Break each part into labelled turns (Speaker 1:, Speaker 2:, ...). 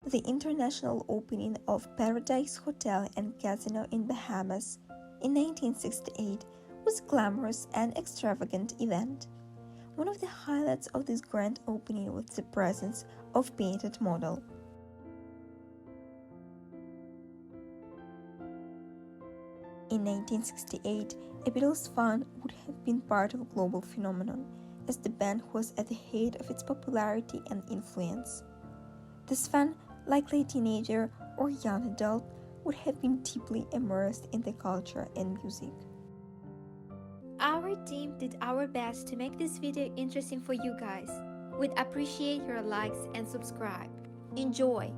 Speaker 1: The international opening of Paradise Hotel and Casino in Bahamas in 1968 was a glamorous and extravagant event. One of the highlights of this grand opening was the presence of painted model. In 1968, a Beatles fan would have been part of a global phenomenon, as the band was at the height of its popularity and influence. This fan, likely a teenager or young adult, would have been deeply immersed in the culture and music.
Speaker 2: Our team did our best to make this video interesting for you guys. We'd appreciate your likes and subscribe. Enjoy!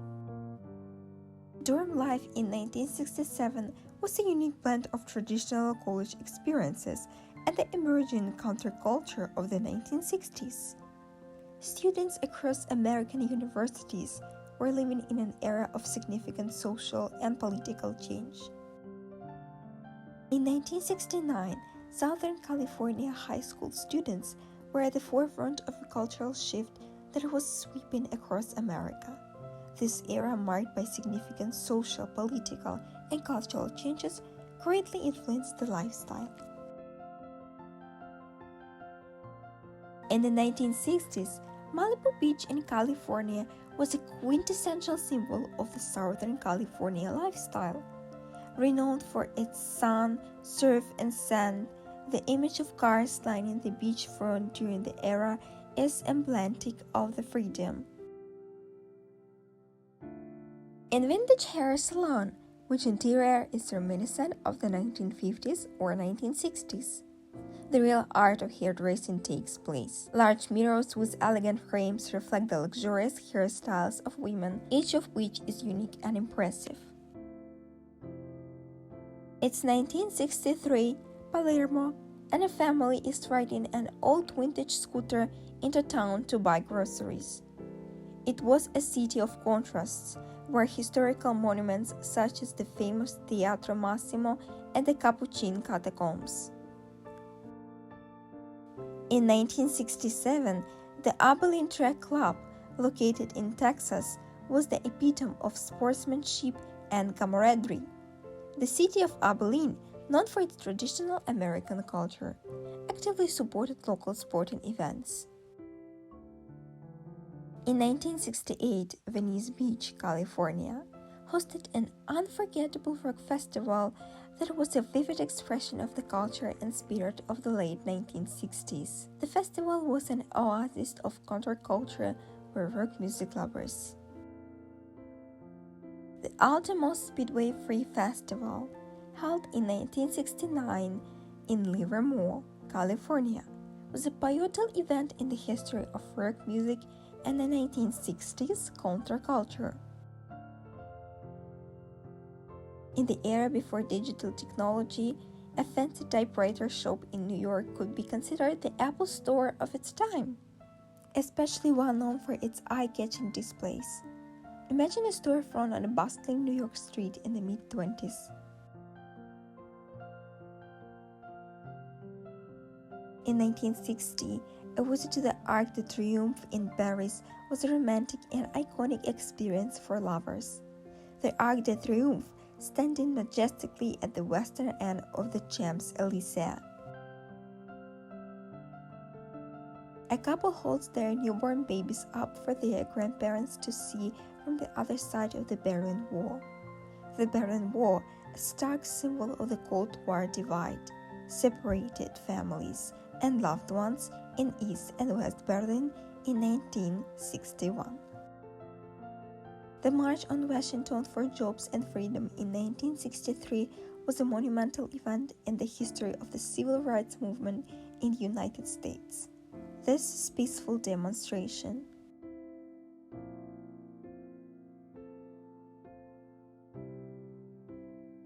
Speaker 1: Dorm life in 1967 was a unique blend of traditional college experiences and the emerging counterculture of the 1960s. Students across American universities were living in an era of significant social and political change. In 1969, Southern California high school students were at the forefront of a cultural shift that was sweeping across America. This era, marked by significant social, political, and cultural changes, greatly influenced the lifestyle. In the 1960s, Malibu Beach in California was a quintessential symbol of the Southern California lifestyle. Renowned for its sun, surf, and sand, the image of cars lining the beachfront during the era is emblematic of the freedom. In vintage hair salon, which interior is reminiscent of the 1950s or 1960s. The real art of hairdressing takes place. Large mirrors with elegant frames reflect the luxurious hairstyles of women, each of which is unique and impressive. It's 1963, Palermo, and a family is riding an old vintage scooter into town to buy groceries. It was a city of contrasts, where historical monuments such as the famous Teatro Massimo and the Capuchin catacombs. In 1967, the Abilene Track Club, located in Texas, was the epitome of sportsmanship and camaraderie. The city of Abilene, known for its traditional American culture, actively supported local sporting events. In 1968, Venice Beach, California, hosted an unforgettable rock festival that was a vivid expression of the culture and spirit of the late 1960s. The festival was an oasis of counterculture for rock music lovers. The Altamont Speedway Free Festival, held in 1969 in Livermore, California, was a pivotal event in the history of rock music and the 1960s counterculture. In the era before digital technology, a fancy typewriter shop in New York could be considered the Apple Store of its time, especially well known for its eye-catching displays. Imagine a storefront on a bustling New York street in the mid-20s. In 1960, a visit to the Arc de Triomphe in Paris was a romantic and iconic experience for lovers. The Arc de Triomphe, standing majestically at the western end of the Champs-Élysées. A couple holds their newborn babies up for their grandparents to see from the other side of the Berlin Wall. The Berlin Wall, a stark symbol of the Cold War divide, separated families and loved ones in East and West Berlin in 1961. The March on Washington for Jobs and Freedom in 1963 was a monumental event in the history of the civil rights movement in the United States. This peaceful demonstration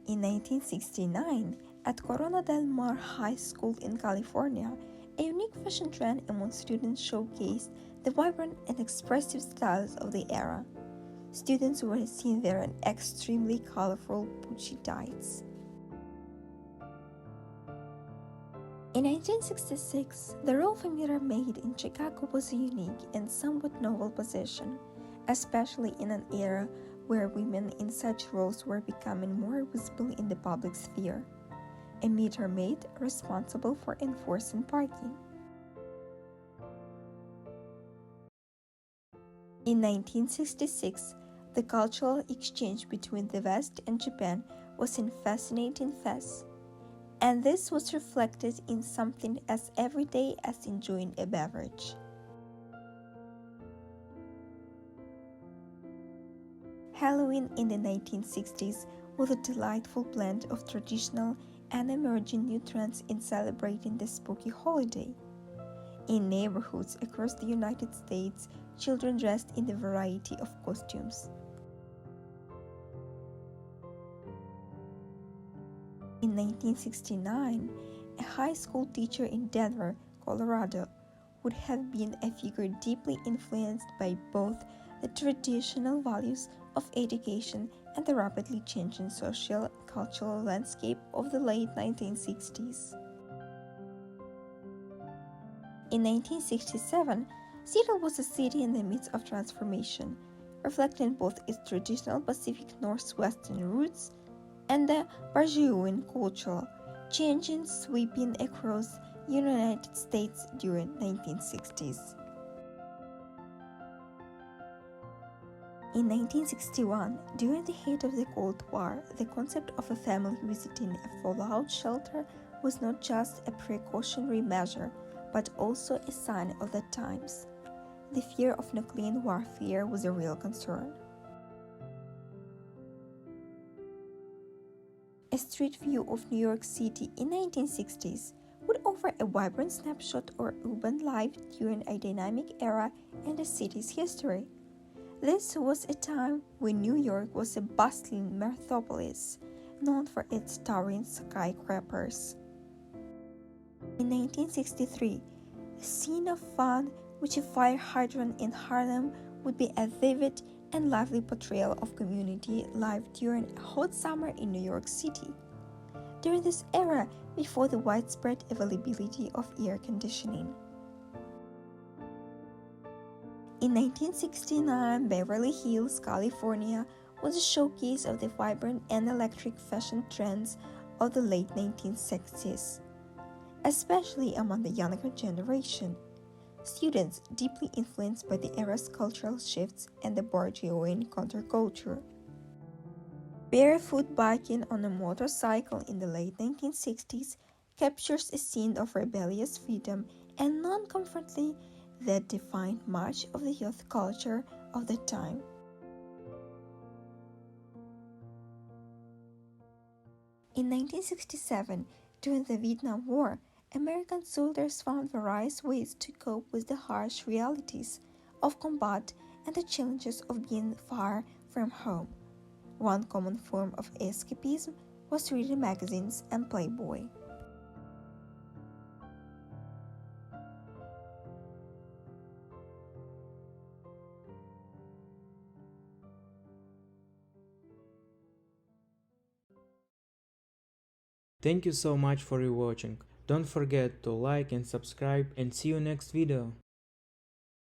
Speaker 1: in 1969, at Corona del Mar High School in California, a unique fashion trend among students showcased the vibrant and expressive styles of the era. Students were seen wearing extremely colorful Pucci tights. In 1966, the Rolfe mirror made in Chicago was a unique and somewhat novel possession, especially in an era where women in such roles were becoming more visible in the public sphere. A meter maid responsible for enforcing parking. In 1966, the cultural exchange between the West and Japan was in fascinating phase, and this was reflected in something as everyday as enjoying a beverage. Halloween in the 1960s was a delightful blend of traditional and emerging new trends in celebrating the spooky holiday. In neighborhoods across the United States, children dressed in a variety of costumes. In 1969, a high school teacher in Denver, Colorado, would have been a figure deeply influenced by both the traditional values of education and the rapidly changing social cultural landscape of the late 1960s. In 1967, Seattle was a city in the midst of transformation, reflecting both its traditional Pacific Northwestern roots and the bourgeois culture, changing sweeping across the United States during 1960s. In 1961, during the height of the Cold War, the concept of a family visiting a fallout shelter was not just a precautionary measure, but also a sign of the times. The fear of nuclear warfare was a real concern. A street view of New York City in 1960s would offer a vibrant snapshot of urban life during a dynamic era in the city's history. This was a time when New York was a bustling metropolis, known for its towering skyscrapers. In 1963, a scene of fun with a fire hydrant in Harlem would be a vivid and lively portrayal of community life during a hot summer in New York City. During this era, before the widespread availability of air conditioning. In 1969, Beverly Hills, California was a showcase of the vibrant and electric fashion trends of the late 1960s, especially among the younger generation. Students deeply influenced by the era's cultural shifts and the bourgeois counterculture. Barefoot biking on a motorcycle in the late 1960s captures a scene of rebellious freedom and non-conformity that defined much of the youth culture of the time. In 1967, during the Vietnam War, American soldiers found various ways to cope with the harsh realities of combat and the challenges of being far from home. One common form of escapism was reading magazines and Playboy.
Speaker 3: Thank you so much for watching. Don't forget to like and subscribe and see you next video.